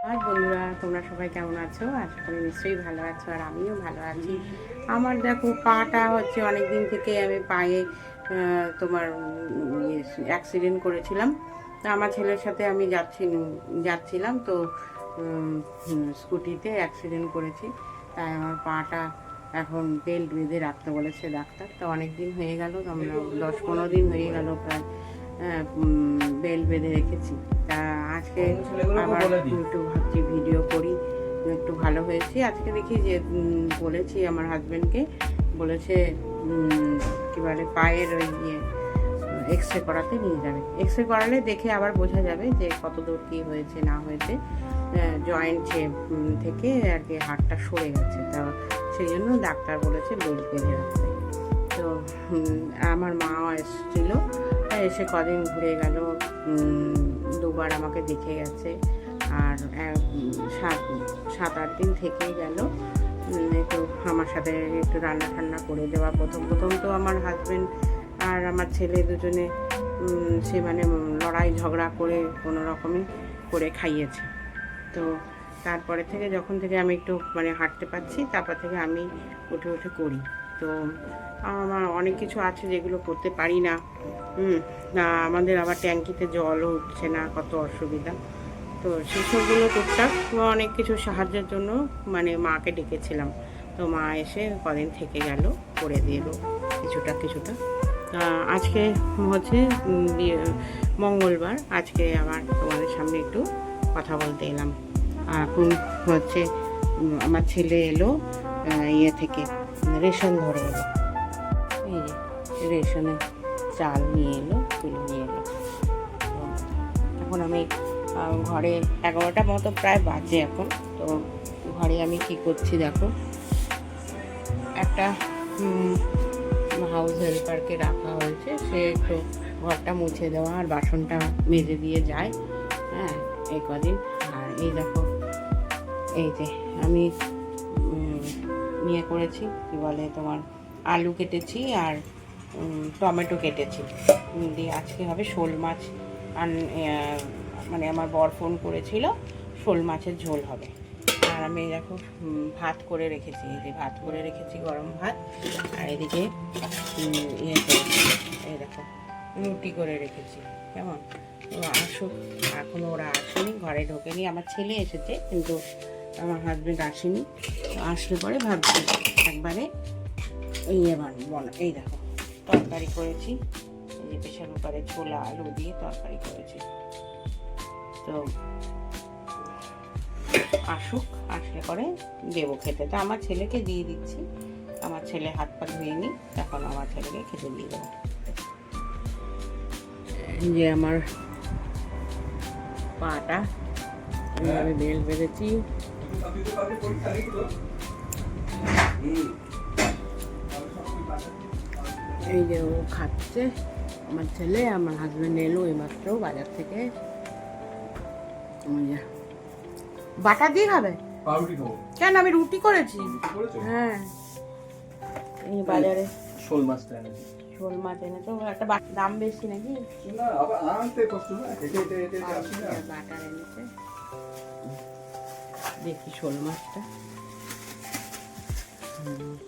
আর বন্ধুরা, তোমরা সবাই কেমন আছো? আশা করি নিশ্চয়ই ভালো আছো, আর আমিও ভালো আছি। আমার দেখো পাটা হচ্ছে অনেক দিন থেকে আমি পায়ে তোমার অ্যাক্সিডেন্ট করেছিলাম। তা আমার ছেলের সাথে আমি যাচ্ছিলাম তো স্কুটিতে অ্যাক্সিডেন্ট করেছি। তাই আমার পাটা এখন বেল্ট বেঁধে রাখতে বলেছে ডাক্তার। তো অনেক দিন হয়ে গেল, আমরা 10-15 দিন হয়ে গেল প্রায় বেল্ট বেঁধে রেখেছি। তা আজকে আবার একটু ভাবছি ভিডিও করি, একটু ভালো হয়েছি। আজকে দেখি যে বলেছি আমার হাজব্যান্ডকে, বলেছে কী বলে পায়ের ওই এক্স রে করাতে নিয়ে যাবে। এক্স রে করালে দেখে আবার বোঝা যাবে যে কত দূর কী হয়েছে না হয়েছে। জয়েন্ট থেকে আর কি হাড়টা সরে গেছে, তা সেই জন্য ডাক্তার বলেছে বেল্ট বেঁধে রাখতে। তো আমার মাও এসেছিল, এসে কদিন ঘুরে গেল, দুবার আমাকে দেখে গেছে, আর 7-8 দিন থেকেই গেল। একটু আমার সাথে একটু রান্না ঠান্না করে দেওয়া। প্রথম তো আমার হাজব্যান্ড আর আমার ছেলে দুজনে সে মানে লড়াই ঝগড়া করে কোনো রকমে করে খাইয়েছে। তো তারপরে থেকে যখন থেকে আমি একটু মানে হাঁটতে পারছি, তারপর থেকে আমি উঠে করি। তো আমার অনেক কিছু আছে যেগুলো করতে পারি না। আমাদের আবার ট্যাঙ্কিতে জলও উঠছে না, কত অসুবিধা। তো সেসবগুলো টুকটাক অনেক কিছু সাহায্যের জন্য মানে মাকে ডেকেছিলাম। তো মা এসে কদিন থেকে গেল, করে দিল কিছুটা। আজকে হচ্ছে মঙ্গলবার, আজকে আবার তোমাদের সামনে একটু কথা বলতে এলাম। এখন হচ্ছে আমার ছেলে এলো ইয়ে থেকে, রেশন ধরে এলো। এই যে রেশনে চাল নিয়ে এলো, তুলে নিয়ে এলো। তো এখন আমি ঘরে 11টা মতো প্রায় বাজে এখন। তো ঘরে আমি কি করছি দেখো, একটা হাউস হেল্পারকে রাখা হয়েছে, সে একটু ঘরটা মুছে দেওয়া আর বাসনটা মেজে দিয়ে যায়। হ্যাঁ, এই কদিন। আর এই দেখো, এই যে আমি নিয়ে করেছি কি বলে তোমার আলু কেটেছি আর টমেটো কেটেছি দিয়ে আজকে হবে শোল মাছ। মানে আমার বর ফোন করেছিল, শোল মাছের ঝোল হবে। আর আমি দেখো ভাত করে রেখেছি, এই যে ভাত করে রেখেছি, গরম ভাত। আর এদিকে ইয়ে করেছি, এই দেখো রুটি করে রেখেছি। কেমন আসুক, এখনও ওরা আসেনি, ঘরে ঢোকেনি। আমার ছেলে এসেছে কিন্তু আমার হাজব্যান্ড আসেনি। আসলে পরে ভাবছি একবারে এই দেখো তরকারি করেছি, এই যে প্রেশার কুকারে ছোলা আলু দিয়ে তরকারি করেছি। তো আসুক, আসলে পরে দেবো খেতে। তো আমার ছেলেকে দিয়ে দিচ্ছি, আমার ছেলে হাত পা ধুয়ে নি, তখন আমার ছেলেকে খেতে দিয়ে দেবো। যে আমার পাটা এইভাবে বেল্ট বেঁধেছি। এই যে ও খাচ্ছে, আমার ছেলে। আমার হাজব্যান্ড এলো এইমাত্র বাজার থেকে। বাটা দিয়ে খাবে? কেন, আমি রুটি করেছি। হ্যাঁ, এই বাজারে শোল মাছ এনেছো, একটা দাম বেশি নাকি? বাটার এনেছে, দেখি শোল মাছটা।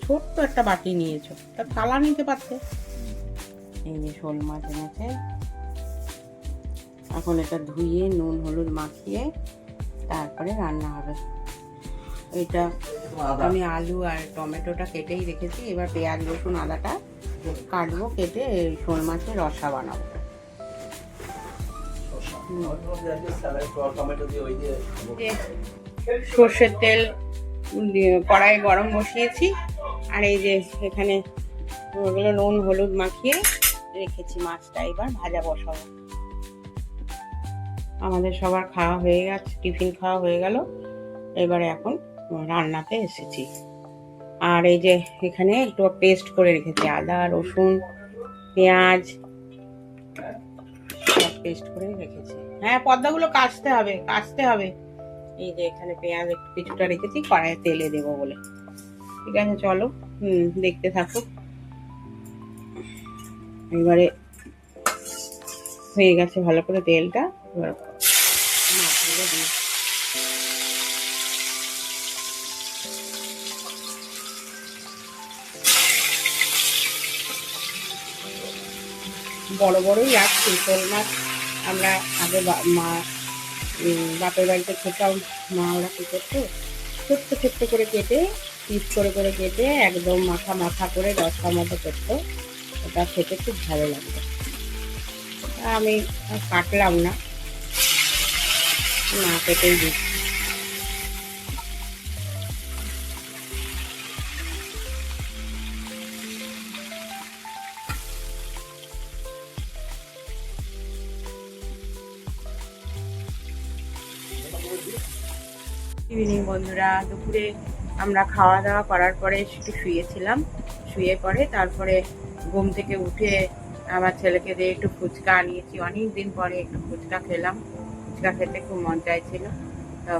ছোট্ট একটা বাটি নিয়েছো, তা থালা নিতে পারতে। এই যে শোল মাছ এনেছে, এখন এটা ধুয়ে নুন হলুদ মাখিয়ে তারপরে রান্না হবে। এটা আমি আলু আর টমেটোটা কেটেই রেখেছি, এবার পেঁয়াজ রসুন আদাটা কাটবো, কেটে শোল মাছের রসা বানাবো। সর্ষের তেল কড়াইয়ে গরম বসিয়েছি, আর এই যে এখানে ওগুলো নুন হলুদ মাখিয়ে রেখেছি মাছটা, এবার ভাজা বসাবো। আমাদের সবার খাওয়া হয়ে গেছে, টিফিন খাওয়া হয়ে গেল, এবারে এখন রান্নাতে এসেছি। আর এই যে এখানে একটু পেস্ট করে রেখেছি, আদা রসুন পেঁয়াজ সব পেস্ট করে রেখেছি। হ্যাঁ, পর্দাগুলো কাচতে হবে। এই যে এখানে পেঁয়াজ একটু কিছুটা রেখেছি, কড়াইয়ে তেলে দেবো বলে। ঠিক আছে, চলো দেখতে থাকো। এবারে হয়ে গেছে ভালো করে তেলটা, এবার মাছগুলো দিই। বড় বড়ই রাখছি শোল মাছ। আমরা আগে মা বাপের বাড়িতে খেতাম, মা ওরা কী করতো, ছোট্ট ছোট্ট করে কেটে পিস করে করে কেটে একদম মাথা মাথা করে রসার মতো করতো। ওটা খেতে খুব ভালো লাগতো। আমি কাটলাম না, না কেটেই দিচ্ছি। ইভিনিং বন্ধুরা, দুপুরে আমরা খাওয়া দাওয়া করার পরে একটু শুয়েছিলাম। শুয়ে পরে তারপরে ঘুম থেকে উঠে আমার ছেলেকে দিয়ে একটু ফুচকা আনিয়েছি। অনেক দিন পরে একটু ফুচকা খেলাম। ফুচকা খেতে খুব মন চাইছিল,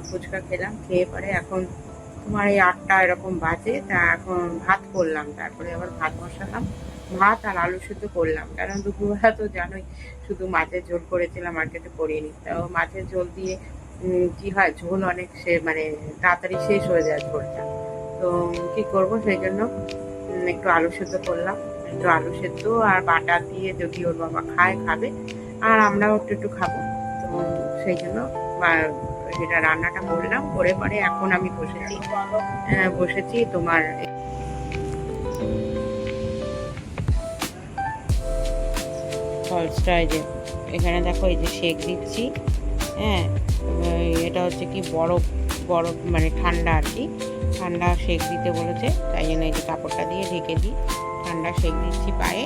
ফুচকা খেলাম। খেয়ে পরে এখন তোমার এই 8টা এরকম বাজে। তা এখন ভাত করলাম, তারপরে আবার ভাত বসালাম। ভাত আর আলু সিদ্ধ করলাম, কারণ দুপুরবেলা তো জানোই শুধু মাছের ঝোল করেছিলাম, আর কিছু করিনি। তাও মাছের ঝোল দিয়ে কি হয়, ঝোল অনেক মানে তাড়াতাড়ি শেষ হয়ে যায় ঝোলটা। তো কি করব, সেই জন্য একটু আলু সেদ্ধ করলাম। একটু আলু সেদ্ধ আর বাটা দিয়ে, যদি ওর বাবা খাবে আর আমরাও একটু একটু খাবো, তো সেই জন্য যেটা রান্নাটা করলাম। করে পরে এখন আমি বসেছি তোমার ফলসটা। এই যে এখানে দেখো, এই যে সেক দিচ্ছি। হ্যাঁ, এটা হচ্ছে কি বরফ মানে ঠান্ডা আর কি, ঠান্ডা সেক দিতে বলেছে, তাই জন্য এই যে কাপড়টা দিয়ে ঢেকে দিই। ঠান্ডা সেক দিচ্ছি পায়ে।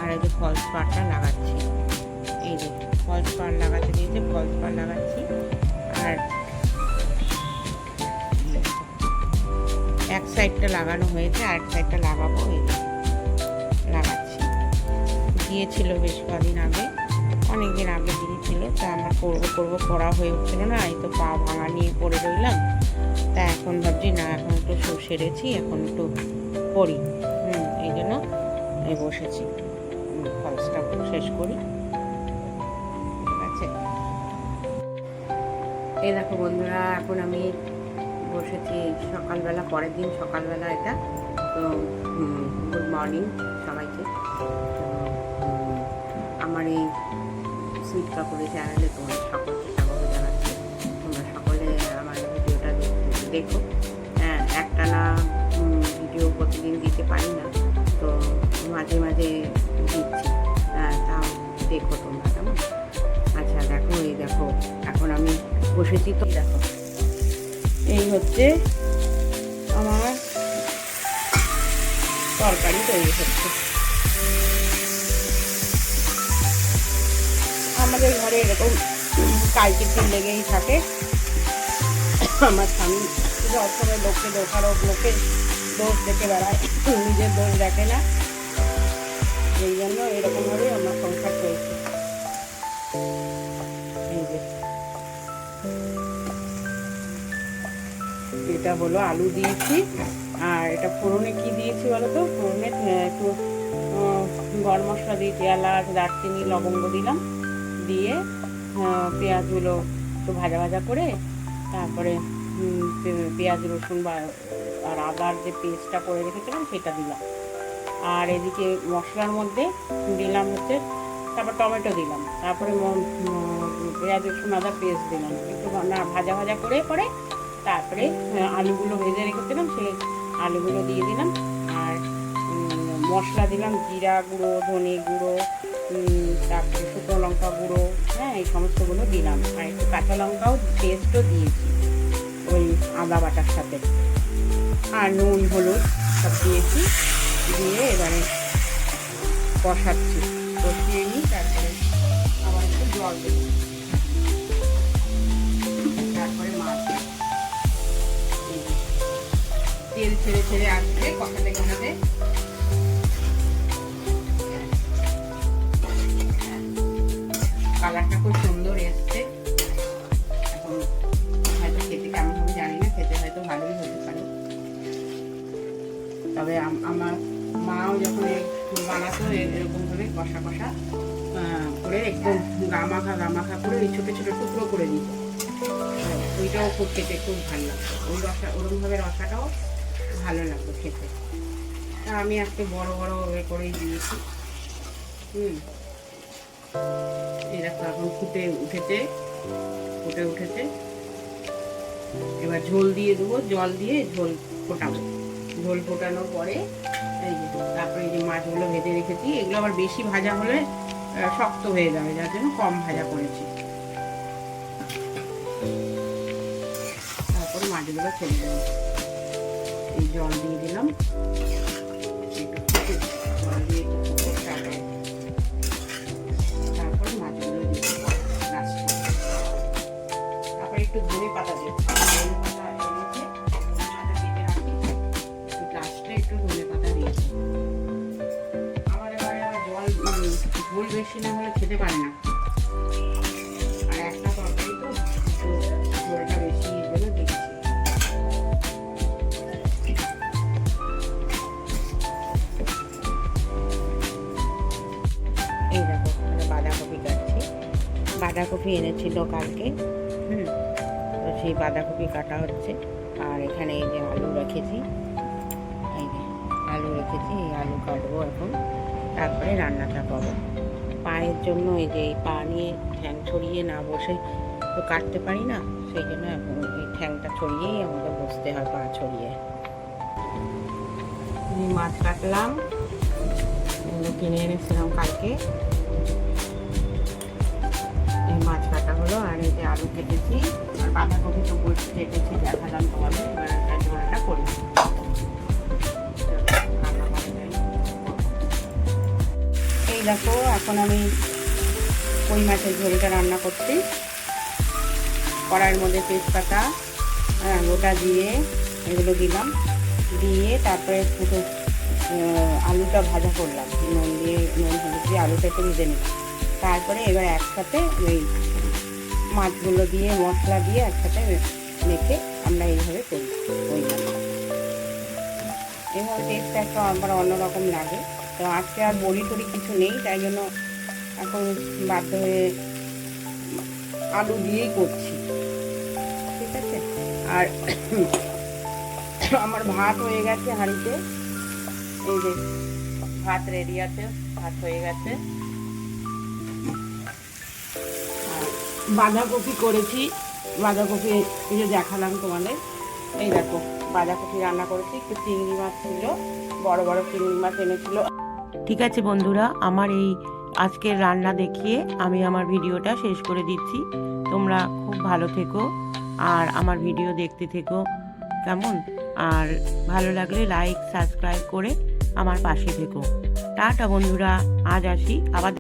আর এই যে ফলস পাড়টা লাগাচ্ছি, এই যে ফলস পাড় লাগাতে দিয়েছে, ফলস পাড় লাগাচ্ছি। আর এক সাইডটা লাগানো হয়েছে, আর এক সাইডটা লাগাবো। এই যে লাগাচ্ছি, দিয়েছিল বেশ কদিন আগে, অনেকদিন আগে দিয়েছিল। তা আমার করবো করা হয়ে উঠছিল না। এই তো পা ভাঙা নিয়ে পড়ে রইলাম। তা এখন ভাবছি না, এখন একটু সেরেছি, এখন একটু করি। এই জন্য বসেছি, ফলসটা শেষ করি। ঠিক আছে, এই দেখো বন্ধুরা, এখন আমি বসেছি সকালবেলা, পরের দিন সকালবেলা এটা। তো গুড মর্নিং সবাইকে। আমার এই সুইট কাপড়ের চ্যানেলে তোমাদের সকলকে স্বাগত জানাচ্ছি। তোমরা সকলে আমার ভিডিওটা দেখো। হ্যাঁ, একটা না ভিডিও প্রতিদিন দিতে পারি না, তো মাঝে মাঝে দিচ্ছি। তাও দেখো তোমরা, কেমন? আচ্ছা দেখো, এই দেখো এখন আমি বসেছি। তো দেখো, এই হচ্ছে আমার তরকারি তৈরি হচ্ছে। আমাদের ঘরে এরকম কালচিত্র লেগেই থাকে। আমার স্বামী সবসময় লোককে দোষারোপ, লোকের দোষ দেখে বেড়ায়, নিজের দোষ দেখে না। এই জন্য এরকমভাবে আমার সংসার চলছে। এটা হলো আলু দিয়েছি, আর এটা ফোড়নে কি দিয়েছি বলো তো? ফোড়নে একটু গরম মশলা দিয়েছি, এলাচ, দারচিনি, লবঙ্গ দিলাম। দিয়ে পেঁয়াজগুলো একটু ভাজা ভাজা করে, তারপরে পেঁয়াজ রসুন আর আদার যে পেস্টটা করে রেখেছিলাম সেটা দিলাম। আর এদিকে মশলার মধ্যে দিলাম হচ্ছে, তারপর টমেটো দিলাম, তারপরে পেঁয়াজ রসুন আদার পেস্ট দিলাম, একটু ভাজা ভাজা করে পরে তারপরে আলুগুলো ভেজে রেখেছিলাম, সেই আলুগুলো দিয়ে দিলাম। আর মশলা দিলাম, জিরা গুঁড়ো, ধনে গুঁড়ো, তারপরে শুকনো লঙ্কা গুঁড়ো, হ্যাঁ, এই সমস্তগুলো দিলাম। আর একটু কাঁচা লঙ্কাও পেস্টও দিয়েছি ওই আদা বাটার সাথে। আর নুন হলুদ সব দিয়েছি, দিয়ে এবারে কষাচ্ছি। কষিয়ে নিই, তারপরে আবার একটু জল দেব, তারপরে মাছ তেল ছেড়ে ছেড়ে আসবে কষাতে কষাতে। কালারটা খুব সুন্দর এসছে। এখন হয়তো খেতে কেমন হবে জানি না, খেতে হয়তো ভালোই হতে পারে। তবে আমার মাও যখন বানাতো এরকমভাবে কষা কষা করে, একদম গামাখা করে ওই ছোটো ছোটো টুকরো করে দিত। ওইটাও খুব খেতে খুব ভালো লাগতো। ওই ওরকমভাবে রসাটাও ভালো লাগতো খেতে। তা আমি আজকে বড় বড় করেই দিয়েছি। এই দেখো এখন ফুটে উঠেছে। এবার ঝোল দিয়ে দেবো, জল দিয়ে ঝোল ফোটাবো। ঝোল ফোটানোর পরে এই যে তারপরে এই যে মাছগুলো ভেজে রেখেছি, এগুলো আবার বেশি ভাজা হলে শক্ত হয়ে যাবে, যার জন্য কম ভাজা করেছি। তারপরে মাছগুলো ছেড়ে দেবো, এই জল দিয়ে দিলাম, জল দিয়ে তারপরে মাছগুলো দিয়ে দেবো লাস্টে। তারপরে একটু ধনে পাতা দেবো, ধনে পাতা এনেছে মাথা কেটে রাখি, লাস্টে একটু ধনে পাতা দিয়েছি। আমার এবারে আবার ঝোল বেশি না হলে খেতে পারে না, আর একটা তরকারি তো ঝোলটা বেশি জন্য দিচ্ছি। এই দেখো বাঁধাকপি কাটছি, বাঁধাকপি এনেছিল কালকে, তো সেই বাঁধাকপি কাটা হচ্ছে। আর এখানে এই যে আলু রেখেছি, এই যে আলু রেখেছি, এই আলু কাটবো এখন, তারপরে রান্নাটা করবো। পায়ের জন্য এই যে এই পা নিয়ে ঠ্যাং ছড়িয়ে না বসে তো কাটতে পারি না, সেই জন্য এখন এই ঠ্যাংটা ছড়িয়েই আমাকে বসতে হয়, পা ছড়িয়ে। মাছ কাটলাম, এগুলো কিনে এনেছিলাম কালকে, এই মাছ কাটা হলো। আর এই যে আলু কেটেছি, আর বাঁধাকপি তো কেটেছি, দেখালাম তোমাদের। এবার একটা ঝোলটা করি। এই দেখো এখন আমি কই মাছের ঝোলটা রান্না করছি। কড়াইয়ের মধ্যে তেজপাতা গোটা দিয়ে এগুলো দিলাম, দিয়ে তারপরে ফুটো আলুটা ভাজা করলাম, নুন হলুদ দিয়ে আলুটা একটু ভেজে নিলাম। তারপরে এবার একসাথে ওই মাছগুলো দিয়ে মশলা দিয়ে একসাথে মেখে আমরা এইভাবে করি। ওই এইভাবে টেস্টটা একটু আবার অন্যরকম লাগে। তো আজকে আর বড়ি টড়ি কিছু নেই, তাই জন্য এখন বাধ্য হয়ে আলু দিয়েই করছি, ঠিক আছে। আর আমার ভাত হয়ে গেছে হাঁড়িতে, এই যে ভাত রেডি আছে, ভাত হয়ে গেছে। বাঁধাকপি করেছি, বাঁধাকপি এই যে দেখালাম তোমাদের। এই দেখো বাঁধাকপি রান্না করেছি, একটু চিংড়ি মাছ ছিল, বড় বড় চিংড়ি মাছ এনেছিল। ঠিক আছে বন্ধুরা, আমার এই আজকের রান্না দেখিয়ে আমি আমার ভিডিওটা শেষ করে দিচ্ছি। তোমরা খুব ভালো থেকো আর আমার ভিডিও দেখতে থেকো, কেমন? আর ভালো লাগলে লাইক সাবস্ক্রাইব করে আমার পাশে থেকো। টাটা বন্ধুরা, আজ আসি আবার।